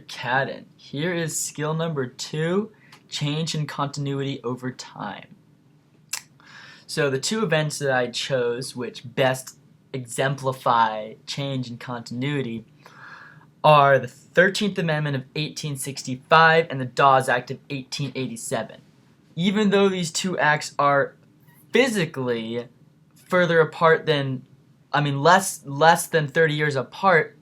Cadden. Here is skill number 2, change in continuity over time. So the two events that I chose which best exemplify change in continuity are the 13th Amendment of 1865 and the Dawes Act of 1887. Even though these two acts are physically further apart than, less than 30 years apart,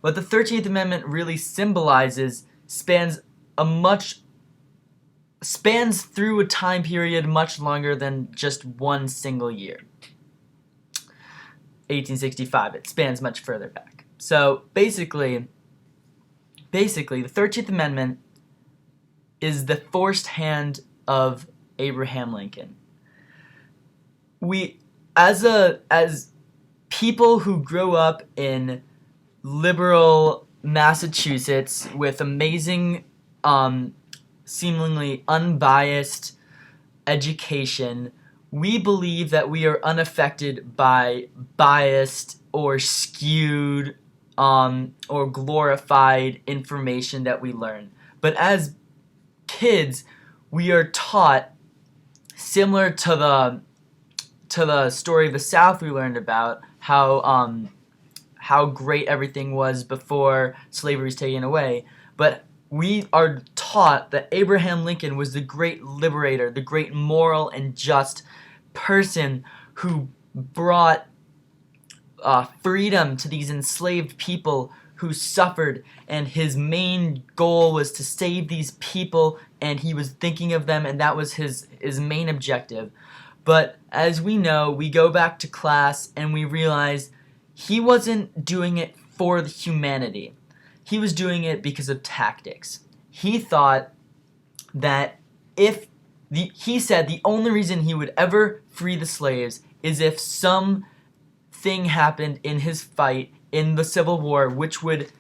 what the 13th Amendment really symbolizes spans through a time period much longer than just one single year. 1865, it spans much further back. So basically, the 13th Amendment is the forced hand of Abraham Lincoln. We, as people who grew up in liberal Massachusetts with amazing, seemingly unbiased education, we believe that we are unaffected by biased or skewed or glorified information that we learn. But as kids, we are taught, similar to the story of the South we learned about, how great everything was before slavery was taken away. But we are taught that Abraham Lincoln was the great liberator, the great moral and just person who brought freedom to these enslaved people who suffered, and his main goal was to save these people, and he was thinking of them, and that was his main objective. But as we know, we go back to class and we realize he wasn't doing it for the humanity. He was doing it because of tactics. He thought that he said the only reason he would ever free the slaves is if some thing happened in his fight in the Civil War which would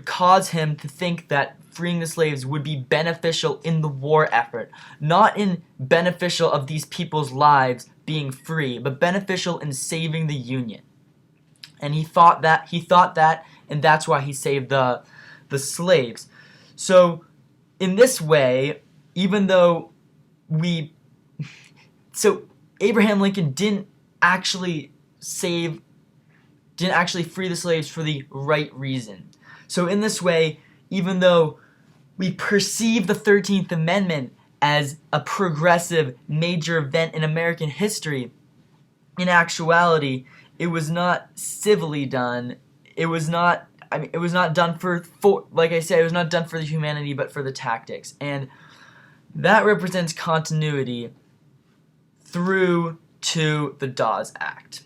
cause him to think that freeing the slaves would be beneficial in the war effort, not in beneficial of these people's lives being free, but beneficial in saving the Union. And he thought that, and that's why he saved the slaves. So in this way, even though Abraham Lincoln didn't actually free the slaves for the right reason. So in this way, even though we perceive the 13th Amendment as a progressive major event in American history, in actuality, it was not civilly done. It was not done for like I said, it was not done for the humanity, but for the tactics. And that represents continuity through to the Dawes Act.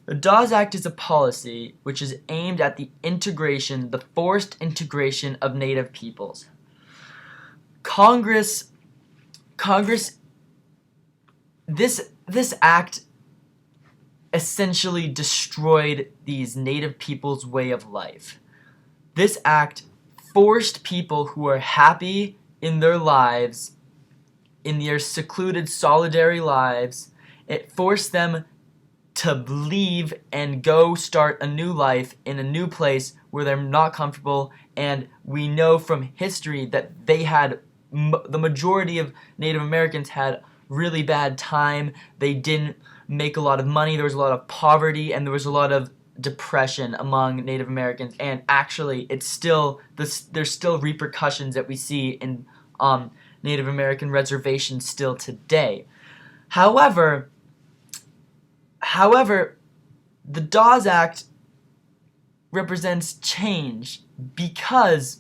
The Dawes Act is a policy which is aimed at the forced integration of Native peoples. This act essentially destroyed these Native peoples' way of life. This act forced people who are happy in their lives, in their secluded, solitary lives, it forced them to leave and go start a new life in a new place where they're not comfortable. And we know from history that the majority of Native Americans had really bad time. They didn't make a lot of money. There was a lot of poverty, and there was a lot of depression among Native Americans. And actually, there's still repercussions that we see in Native American reservations still today. However, the Dawes Act represents change because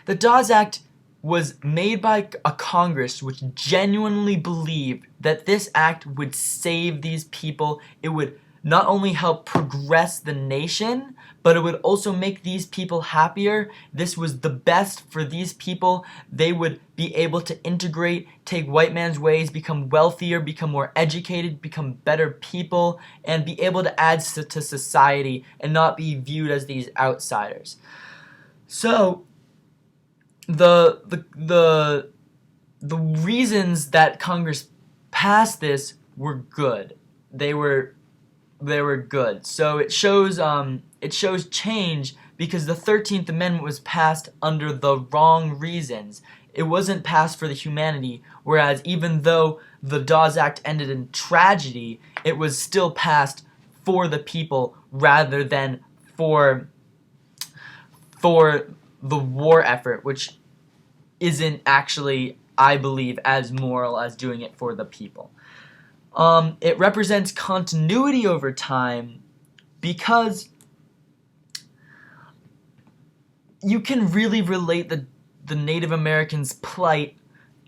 the Dawes Act was made by a Congress which genuinely believed that this act would save these people. It would not only help progress the nation, but it would also make these people happier. This was the best for these people. They would be able to integrate, take white man's ways, become wealthier, become more educated, become better people, and be able to add to society and not be viewed as these outsiders. So the reasons that Congress passed this were good. They were good. So it shows change because the 13th Amendment was passed under the wrong reasons. It wasn't passed for the humanity, whereas even though the Dawes Act ended in tragedy, it was still passed for the people rather than for the war effort, which isn't actually, I believe, as moral as doing it for the people. It represents continuity over time because you can really relate the Native Americans' plight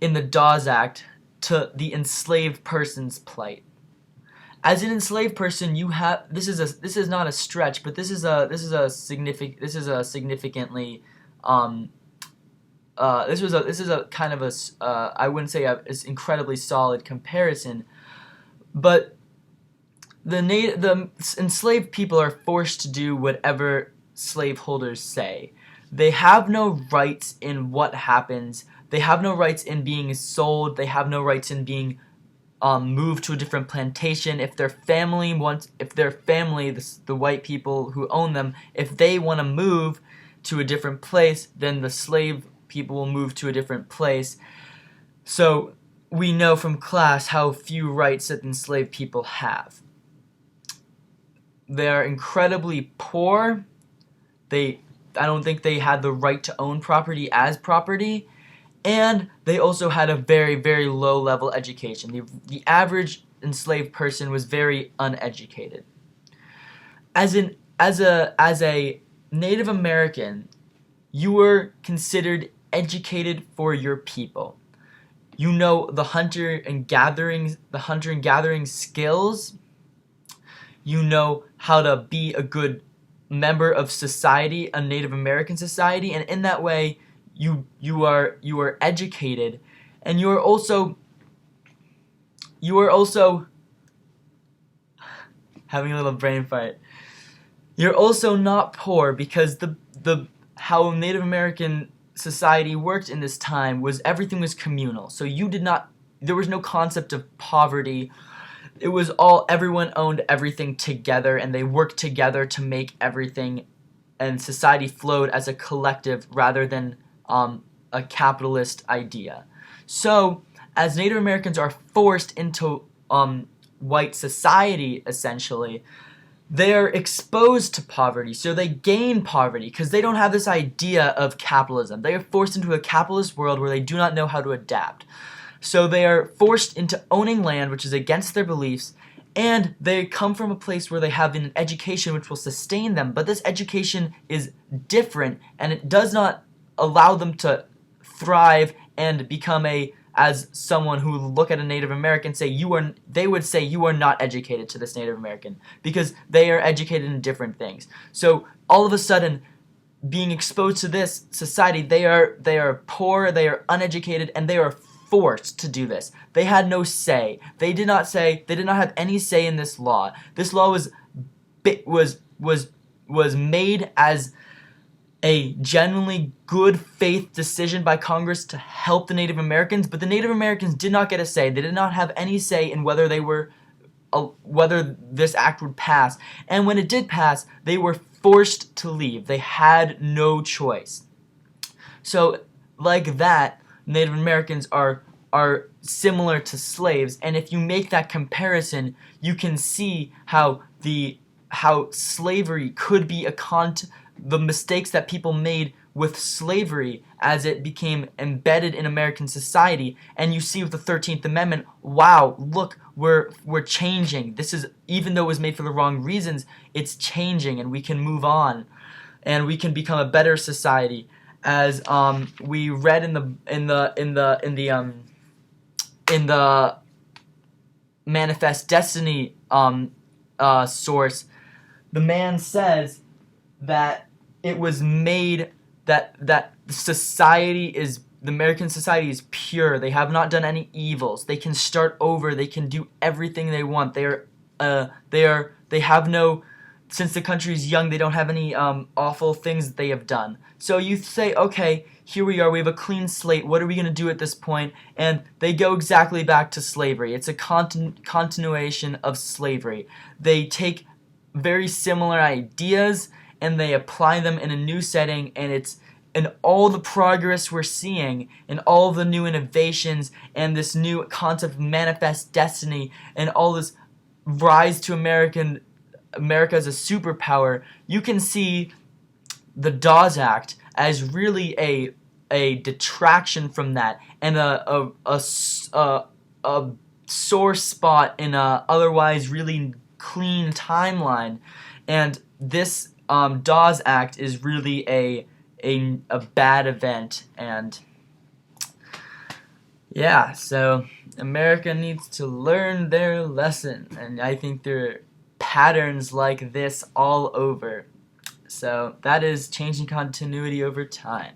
in the Dawes Act to the enslaved person's plight. As an enslaved person, you have this is not a stretch, but this is a significantly this is a kind of I wouldn't say a incredibly solid comparison, but the enslaved people are forced to do whatever slaveholders say. They have no rights in what happens. They have no rights in being sold. They have no rights in being moved to a different plantation. If their family, the white people who own them, if they want to move to a different place, then the slave people will move to a different place. So we know from class how few rights that enslaved people have. They are incredibly poor. I don't think they had the right to own property as property, and they also had a very, very low level education. The average enslaved person was very uneducated. As a Native American, you were considered educated for your people. You know the hunter and gathering skills. You know how to be a good member of society, a Native American society, and in that way you are educated, and you are also having a little brain fart. You're also not poor because the how Native American society worked in this time was everything was communal. So there was no concept of poverty. It was everyone owned everything together, and they worked together to make everything, and society flowed as a collective rather than a capitalist idea. So, as Native Americans are forced into white society, essentially, they're exposed to poverty, so they gain poverty because they don't have this idea of capitalism. They are forced into a capitalist world where they do not know how to adapt. So they are forced into owning land, which is against their beliefs, and they come from a place where they have an education which will sustain them, but this education is different, and it does not allow them to thrive and become as someone who look at a Native American they would say you are not educated to this Native American because they are educated in different things. So all of a sudden, being exposed to this society, they are poor, they are uneducated, and they are forced to do this. They had no say. They did not have any say in this law. This law was made as a genuinely good faith decision by Congress to help the Native Americans, but the Native Americans did not get a say. They did not have any say in whether this act would pass. And when it did pass, they were forced to leave. They had no choice. So, like that, Native Americans are similar to slaves, and if you make that comparison, you can see how slavery could be the mistakes that people made with slavery as it became embedded in American society. And you see with the 13th Amendment, wow, look, we're changing. This is, even though it was made for the wrong reasons, it's changing, and we can move on, and we can become a better society. As we read in the Manifest Destiny source, the man says that it was made that the American society is pure. They have not done any evils. They can start over. They can do everything they want. They have no, since the country is young, they don't have any awful things that they have done. So you say, okay, here we are, we have a clean slate, what are we going to do at this point? And they go exactly back to slavery. It's a continuation of slavery. They take very similar ideas and they apply them in a new setting, and all the progress we're seeing and all the new innovations and this new concept of manifest destiny and all this rise to America as a superpower, you can see the Dawes Act as really a detraction from that, and a sore spot in a otherwise really clean timeline. And this Dawes Act is really a bad event. And yeah, so America needs to learn their lesson, and I think there are patterns like this all over. So that is changing continuity over time.